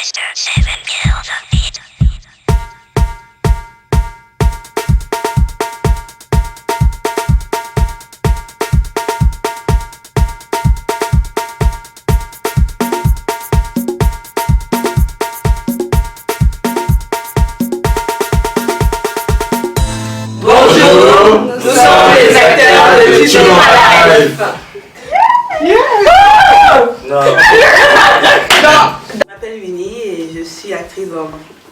Bonjour, nous sommes les acteurs de Tuno My Life. Je m'appelle Winnie et je suis actrice dans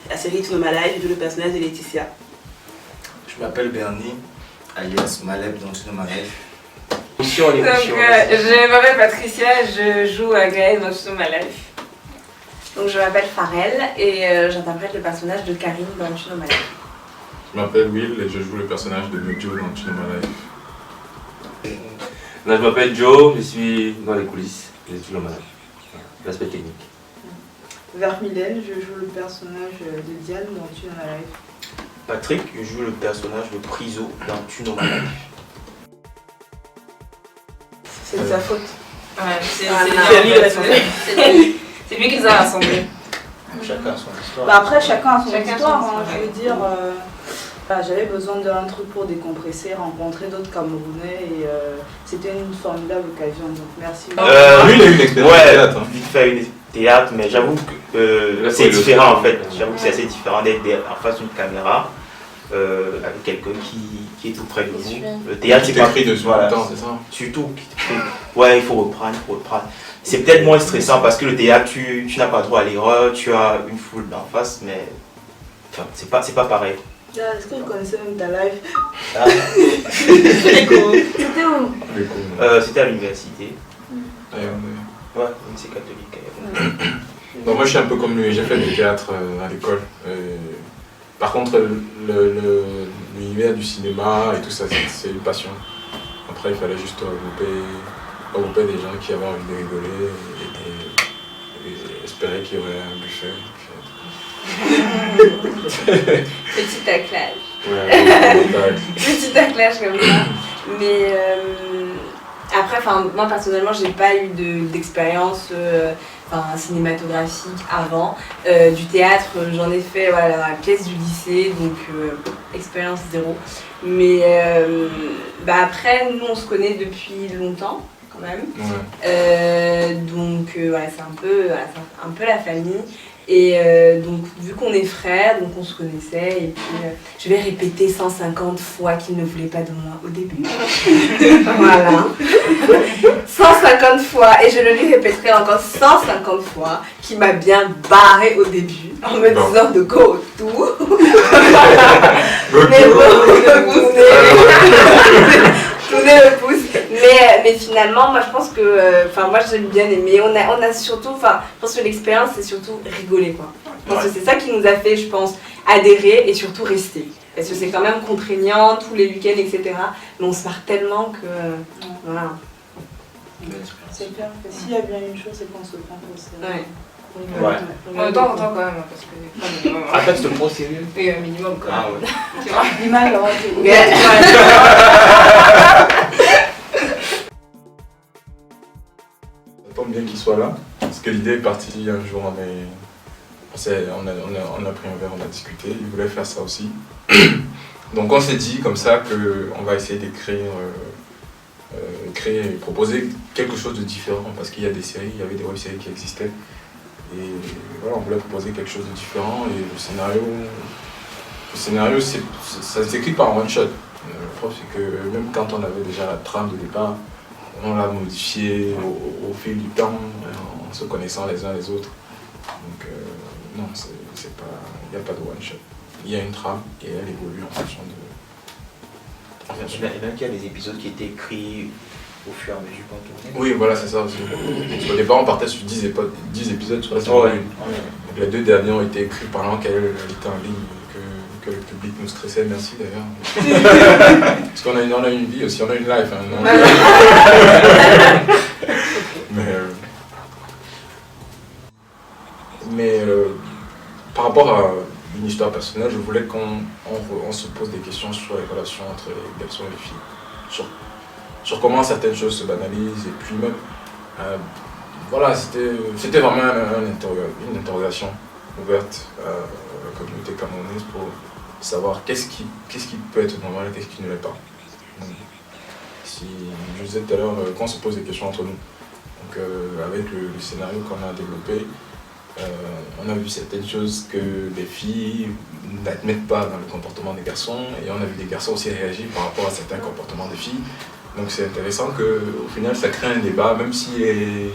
la série Tuno My Life. Je joue le personnage de Laetitia. Je m'appelle Bernie, alias Maleb dans Tuno My Life. Donc, je m'appelle Patricia, je joue à Gaël dans Tuno My Life. Donc je m'appelle Farel et j'interprète le personnage de Karine dans Tuno My Life. Je m'appelle Will et je joue le personnage de Mejo dans Tuno My Life. Là, je m'appelle Joe, je suis dans les coulisses de Tuno My Life, l'aspect technique. Vers Mylène, je joue le personnage de Diane dans Tuno My Life. Patrick, je joue le personnage de Priso dans Tuno My Life. C'est de sa faute. Ouais, c'est lui qui les a rassemblés. Chacun a son histoire. Bah après, chacun a son Chacun histoire. son histoire, Je veux dire, j'avais besoin d'un truc pour décompresser, rencontrer d'autres Camerounais et c'était une formidable occasion. Donc merci. Lui, il a eu une expérience de théâtre. Hein. Vite fait une théâtre, mais j'avoue que c'est différent en fait. J'avoue que c'est assez différent d'être en face d'une caméra avec quelqu'un qui est tout près de vous. Le théâtre, c'est pas écrit dessus voilà, tout le temps, c'est ça. surtout, ouais, il faut reprendre, C'est peut-être moins stressant parce que le théâtre, tu n'as pas droit à l'erreur, tu as une foule d'en face, mais enfin, c'est pas pareil. Est-ce que vous connaissez même ta life? Ah. C'était où? C'était à l'université. Ouais. Ouais, c'est catholique. Donc moi je suis un peu comme lui, j'ai fait du théâtre à l'école. Par contre l'univers du cinéma et tout ça c'est une passion. Après il fallait juste regrouper des gens qui avaient envie de rigoler et espérer qu'il y aurait un buffet. Petit taclage. Ouais, Petit taclage comme ça. Mais après, moi personnellement, j'ai pas eu d'expérience cinématographique avant. Du théâtre, j'en ai fait dans la pièce du lycée, donc expérience zéro. Mais après, nous on se connaît depuis longtemps quand même. ouais. Donc c'est un peu la famille. Et donc vu qu'on est frères, donc on se connaissait et puis je vais répéter 150 fois qu'il ne voulait pas de moi au début. Voilà. 150 fois et je le lui répéterai encore 150 fois qu'il m'a bien barré au début en me disant de go tout. Mais bon, tourner le pouce. Mais finalement, moi je pense que, moi j'ai bien aimé. On a surtout, je pense que l'expérience c'est surtout rigoler quoi. Je pense que c'est ça qui nous a fait, je pense, adhérer et surtout rester. Parce que c'est quand même contraignant, tous les week-ends, etc. Mais on se marre tellement que, voilà. C'est clair que s'il y a bien une chose, c'est qu'on se prend au sérieux. Ouais. Ouais. De temps en temps quand même, parce que En fait, c'est le pro sérieux. oui, un minimum quand même. Ah ouais. Tu vois. L'image, Ça tombe bien qu'il soit là, parce que l'idée est partie un jour, on a pris un verre, on a discuté, il voulait faire ça aussi. Donc on s'est dit comme ça qu'on va essayer d'écrire, proposer quelque chose de différent, parce qu'il y a des séries, il y avait des web-séries qui existaient. Et voilà, on voulait proposer quelque chose de différent et le scénario ça s'écrit par un one-shot. Le problème c'est que même quand on avait déjà la trame de départ, on l'a modifié au fil du temps, en se connaissant les uns les autres. Donc non, il n'y a pas de one-shot. Il y a une trame et elle évolue en fonction de... Il y a des épisodes qui étaient écrits au fur et à mesure qu'on tournait. Oui, voilà, c'est ça aussi. Parce qu'au départ, on partait sur 10 épisodes sur la saison 1. Donc les 2 derniers ont été écrits pendant qu'elle était en ligne, que le public nous stressait. Merci d'ailleurs. Parce qu'on a une vie aussi, on a une life. Mais par rapport à une histoire personnelle, je voulais qu'on se pose des questions sur les relations entre les garçons et les filles. Sur comment certaines choses se banalisent et puis même voilà, c'était vraiment une interrogation ouverte à la communauté camerounaise pour savoir qu'est-ce qui peut être normal et qu'est-ce qui ne l'est pas. Donc, si je disais tout à l'heure, quand on se pose des questions entre nous, donc, avec le scénario qu'on a développé, on a vu certaines choses que les filles n'admettent pas dans le comportement des garçons, et on a vu des garçons aussi réagir par rapport à certains comportements des filles. Donc c'est intéressant qu'au final ça crée un débat, même s'il est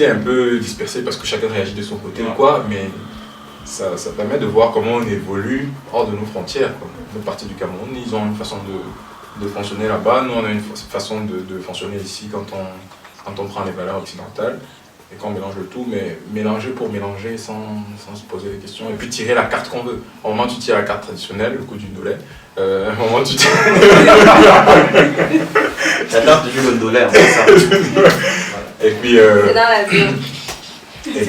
un peu dispersé parce que chacun réagit de son côté ou quoi, mais ça permet de voir comment on évolue hors de nos frontières, quoi. Nos parties du Cameroun, ils ont une façon de fonctionner là-bas, nous on a une façon de fonctionner ici quand on prend les valeurs occidentales. Et qu'on mélange le tout, mais mélanger pour mélanger sans se poser des questions. Et puis tirer la carte qu'on veut. Au moment où tu tires la carte traditionnelle, le coup du dollar, au moment où tu tires... La carte du dollar, c'est ça. Et puis... C'est dans l'avion. Et puis,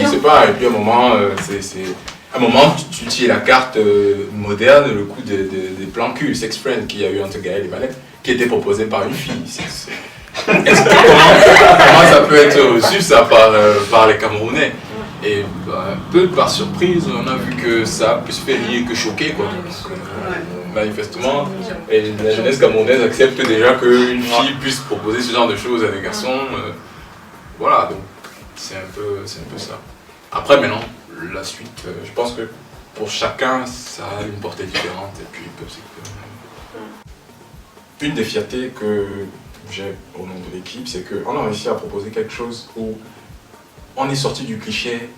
je sais pas, et puis à un moment, à un moment tu tires la carte moderne, le coup des plans cul, sex friend qu'il y a eu entre Gaël et Valette, qui était proposé par une fille. Comment ça peut être reçu ça par les Camerounais? Et un peu par surprise, on a vu que ça a plus fait rire que choquer, quoi. Donc, manifestement, et la jeunesse camerounaise accepte déjà qu'une fille puisse proposer ce genre de choses à des garçons. Voilà, donc c'est un peu ça. Après maintenant, la suite, je pense que pour chacun, ça a une portée différente et puis ils peuvent s'exprimer. Une des fiertés que j'ai au nom de l'équipe, c'est qu'on a réussi à proposer quelque chose où on est sorti du cliché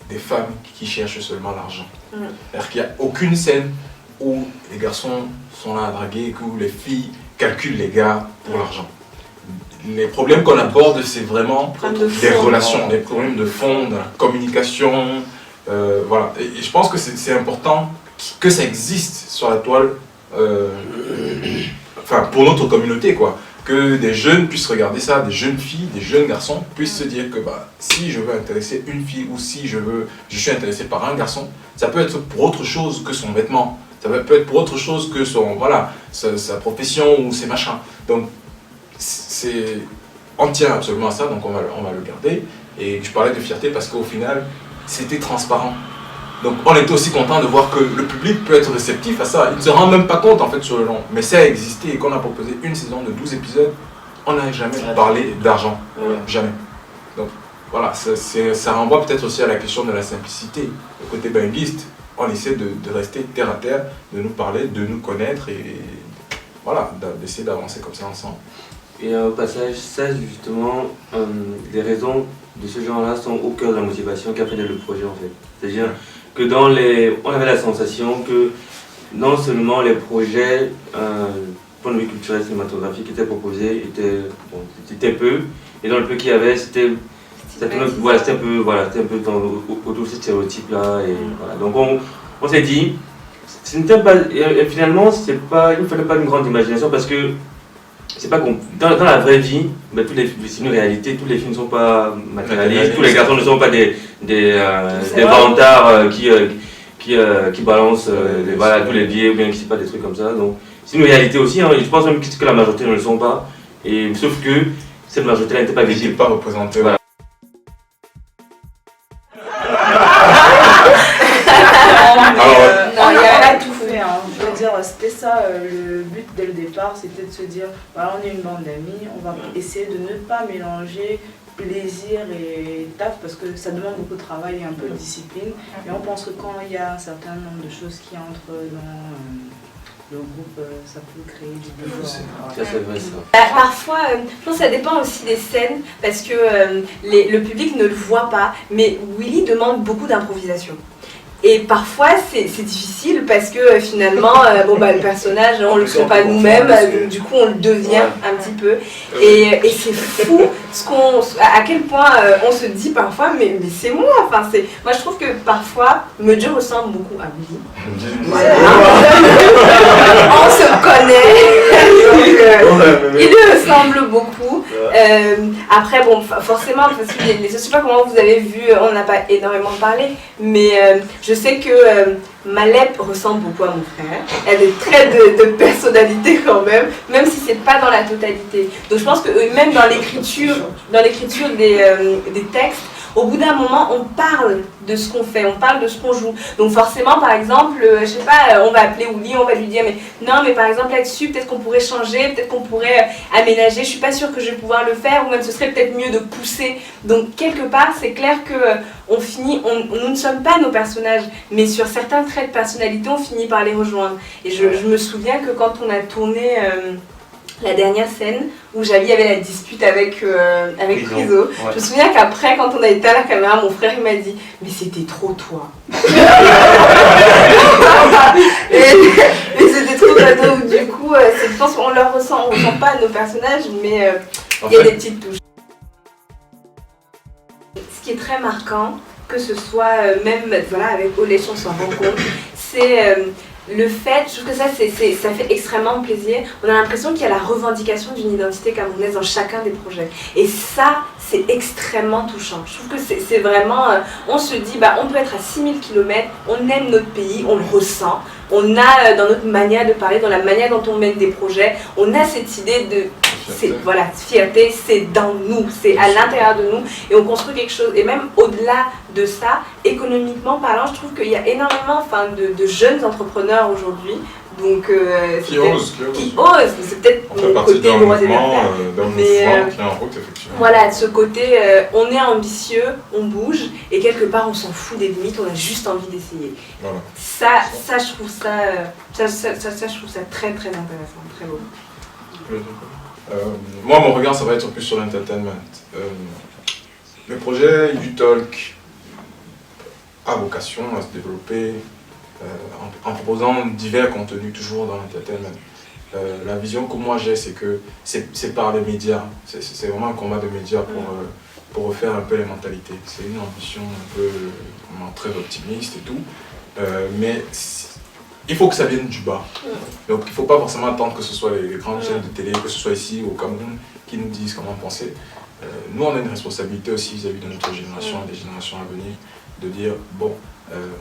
des femmes qui cherchent seulement l'argent. C'est-à-dire qu'il n'y a aucune scène où les garçons sont là à draguer, où les filles calculent les gars pour l'argent. Les problèmes qu'on aborde, c'est vraiment des relations, des problèmes de fond, de la communication. Voilà. Et je pense que c'est important que ça existe sur la toile, enfin pour notre communauté, quoi. Que des jeunes puissent regarder ça, des jeunes filles, des jeunes garçons puissent se dire que si je veux intéresser une fille ou si je suis intéressé par un garçon, ça peut être pour autre chose que son vêtement, ça peut être pour autre chose que sa profession ou ses machins. Donc on tient absolument à ça, donc on va le garder. Et je parlais de fierté parce qu'au final, c'était transparent. Donc on était aussi content de voir que le public peut être réceptif à ça. Il ne se rend même pas compte en fait sur le long. Mais ça a existé et qu'on a proposé une saison de 12 épisodes, on n'a jamais parlé d'argent. Jamais. Donc voilà, ça renvoie peut-être aussi à la question de la simplicité. Le côté binguiste, on essaie de rester terre à terre, de nous parler, de nous connaître et voilà, d'essayer d'avancer comme ça ensemble. Et au passage, ça justement, les raisons de ce genre-là sont au cœur de la motivation qui a fait le projet en fait. C'est-à-dire que on avait la sensation que non seulement les projets, point de vue culturel cinématographique étaient proposés, étaient peu, et dans le peu qu'il y avait, c'était un peu autour de ces stéréotypes-là. Et voilà. Donc on s'est dit, finalement, il ne fallait pas une grande imagination parce que c'est pas dans la vraie vie, c'est une réalité, tous les films ne sont pas matérialistes, tous les garçons ne sont pas des vantards qui balancent tous les billets ou bien qui ne pas des trucs comme ça. Donc c'est une réalité aussi, hein. Je pense même que la majorité ne le sont pas, et sauf que cette majorité-là n'était pas visible. Pas représentée. Voilà. On a tout fait, hein. Je veux dire, c'était ça le but dès le départ, c'était de se dire, voilà, on est une bande d'amis, on va essayer de ne pas mélanger plaisir et taf parce que ça demande beaucoup de travail et un peu de discipline. Mais on pense que quand il y a un certain nombre de choses qui entrent dans le groupe, ça peut créer du besoin. Ça, c'est vrai, ça. Parfois, je pense que ça dépend aussi des scènes parce que le public ne le voit pas, mais Willy demande beaucoup d'improvisation. Et parfois c'est difficile parce que finalement le personnage on le crée pas nous-mêmes, donc du coup on le devient un petit peu et c'est fou à quel point on se dit parfois mais c'est moi, moi je trouve que parfois Medjo ressemble beaucoup à Willy. Voilà. On se connaît, donc, il lui ressemble beaucoup Après, bon, forcément, parce que je sais pas comment vous avez vu, on n'a pas énormément parlé, mais je sais que Malep ressemble beaucoup à mon frère. Elle a des traits de personnalité quand même si c'est pas dans la totalité. Donc je pense que même dans l'écriture des textes, au bout d'un moment, on parle de ce qu'on fait, on parle de ce qu'on joue. Donc forcément, par exemple, je sais pas, on va appeler Ouli, on va lui dire, mais non, mais par exemple là-dessus, peut-être qu'on pourrait changer, peut-être qu'on pourrait aménager. Je suis pas sûre que je vais pouvoir le faire, ou même ce serait peut-être mieux de pousser. Donc quelque part, c'est clair que nous ne sommes pas nos personnages, mais sur certains traits de personnalité, on finit par les rejoindre. Et je me souviens que quand on a tourné la dernière scène où il y avait la dispute avec Priso. Ouais. Je me souviens qu'après, quand on a été à la caméra, mon frère il m'a dit « Mais c'était trop toi !» Et c'était trop toi. Donc du coup, je pense qu'on ne ressent pas nos personnages, mais il y a des petites touches. Ce qui est très marquant, que ce soit même avec Oléch, on s'en rend compte, c'est le fait, je trouve que ça fait extrêmement plaisir. On a l'impression qu'il y a la revendication d'une identité camerounaise dans chacun des projets. Et ça, c'est extrêmement touchant. Je trouve que c'est vraiment, on se dit, on peut être à 6000 km, on aime notre pays, on le ressent. On a dans notre manière de parler, dans la manière dont on mène des projets, on a cette idée de fierté, c'est dans nous, c'est à l'intérieur de nous et on construit quelque chose. Et même au-delà de ça, économiquement parlant, je trouve qu'il y a énormément de jeunes entrepreneurs aujourd'hui. Donc, qui osent. C'est peut-être mon côté droit des affaires. Qui est en route, effectivement. Voilà, de ce côté, on est ambitieux, on bouge, et quelque part, on s'en fout des limites, on a juste envie d'essayer. Voilà. Ça, je trouve ça très, très intéressant, très beau. Moi, mon regard, ça va être plus sur l'entertainment. Le projet U-Talk a vocation à se développer en proposant divers contenus toujours dans l'entertainment. La vision que moi j'ai, c'est que c'est par les médias, c'est vraiment un combat de médias pour refaire un peu les mentalités. C'est une ambition un peu très optimiste et tout, mais il faut que ça vienne du bas. Donc il ne faut pas forcément attendre que ce soit les grandes chaînes de télé, que ce soit ici au Cameroun, qui nous disent comment penser. Nous, on a une responsabilité aussi vis-à-vis de notre génération et des générations à venir, de dire, bon,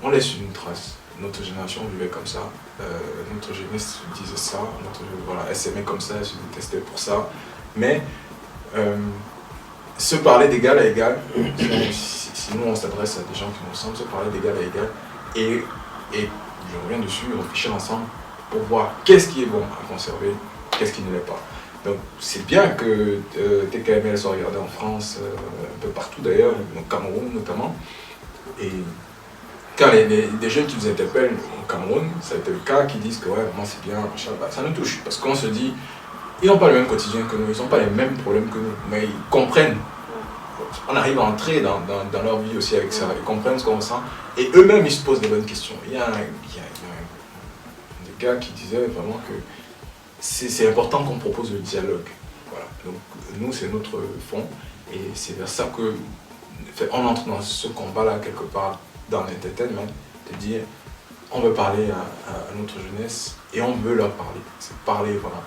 on laisse une trace. Notre génération vivait comme ça, notre jeunesse disait ça, elle s'aimait comme ça, elle se détestait pour ça. Mais se parler d'égal à égal, si nous on s'adresse à des gens qui nous ressemblent, se parler d'égal à égal, et je reviens dessus, réfléchir ensemble pour voir qu'est-ce qui est bon à conserver, qu'est-ce qui ne l'est pas. Donc c'est bien que TKML soit regardé en France, un peu partout d'ailleurs, au Cameroun notamment. Et quand des jeunes qui nous interpellent au Cameroun, ça a été le cas, qui disent que ouais, vraiment c'est bien, ça nous touche. Parce qu'on se dit, ils n'ont pas le même quotidien que nous, ils n'ont pas les mêmes problèmes que nous, mais ils comprennent. On arrive à entrer dans leur vie aussi avec ça, ils comprennent ce qu'on ressent, et eux-mêmes ils se posent des bonnes questions. Il y a des gars qui disaient vraiment que c'est important qu'on propose le dialogue. Voilà. Donc nous c'est notre fond, et c'est vers ça que on entre dans ce combat-là quelque part dans l'entertainment, de dire on veut parler à notre jeunesse et on veut leur parler. C'est parler, voilà.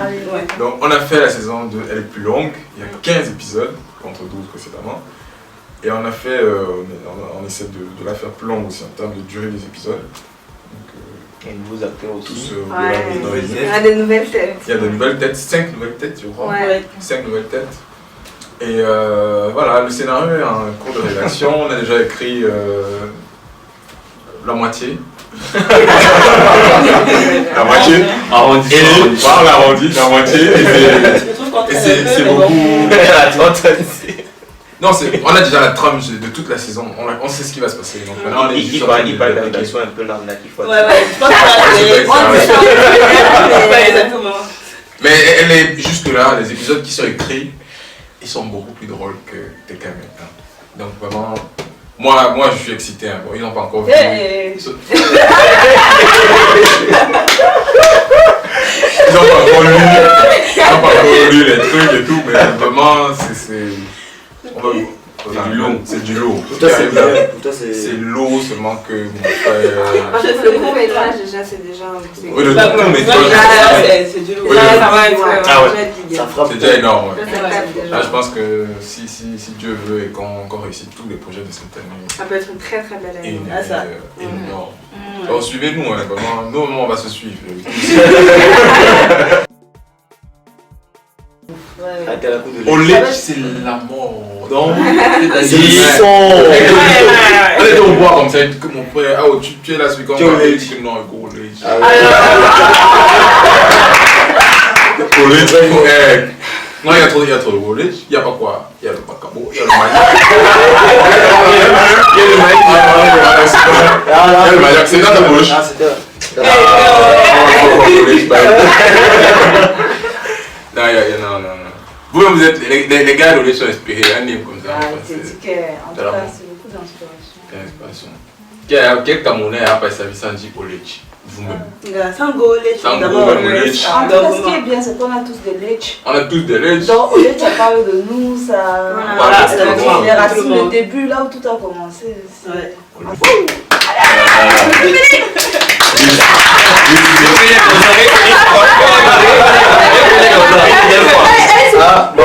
Ouais. Donc on a fait la saison 2, elle est plus longue, il y a 15 épisodes contre 12 précédemment. Et on a fait, on essaie de la faire plus longue aussi en termes de durée des épisodes. Il y a de nouveaux acteurs aussi. Il y a des nouvelles têtes. Il y a de nouvelles têtes, 5 nouvelles têtes je crois. Ouais. 5 nouvelles têtes. Et voilà, le scénario est en cours de rédaction, on a déjà écrit la moitié. La moitié. Arrondi. Par l'arrondi, la moitié. Et c'est beaucoup. Non, on a déjà la trame de toute la saison, on sait ce qui va se passer. Donc maintenant, il parle d'adaptation un peu l'arnaque. Mais elle est juste là, les épisodes qui sont écrits, ils sont beaucoup plus drôles que TKM. Donc vraiment, moi je suis excité. Bon, ils n'ont pas encore vu. Ils n'ont pas encore lu les trucs et tout, mais vraiment, C'est du lot. C'est du lot. Pour toi, c'est bien. Pour toi, C'est l'eau seulement que mon frère. Moi, je trouve le court métrage, déjà, c'est déjà. Oui, le court métrage. C'est du lot. Oui, Ça frappe. c'est déjà énorme. Ouais. Ça tape déjà. Là, je pense que si Dieu veut et qu'on réussit tous les projets de cette année, Ça peut être une très très belle année. Ah, ça. énorme. Alors, suivez-nous, hein, vraiment. Nous, on va se suivre. Avec la coupe de Au lait, c'est la mort. Donc, C'est le son. on était au bois comme ça, que mon frère, ah, tu es là, celui qu'on Tu es au lait. Non, go, lait. Ah Au lait, non, il y a trop de roulage, il n'y a pas quoi. Il y a le macabo, il y a le maniac. Il y a le maniac, c'est dans ta bouche. Ah, c'était là. Non. Vous êtes, les gars, les sont inspirés, un name comme ça. En tout cas, c'est beaucoup d'inspiration. Quel Camerounais a pas servi sans dire Olech? Vous-même. Sango, lech. Sango, D'abord, lech. En tout cas, ce qui est bien, c'est qu'on a tous des lech. On a tous des lech. Donc, au lieu de parler de nous, ça. Voilà, c'est c'est les bon. racines, le début, là où tout a commencé. Ouais. Ah, bon.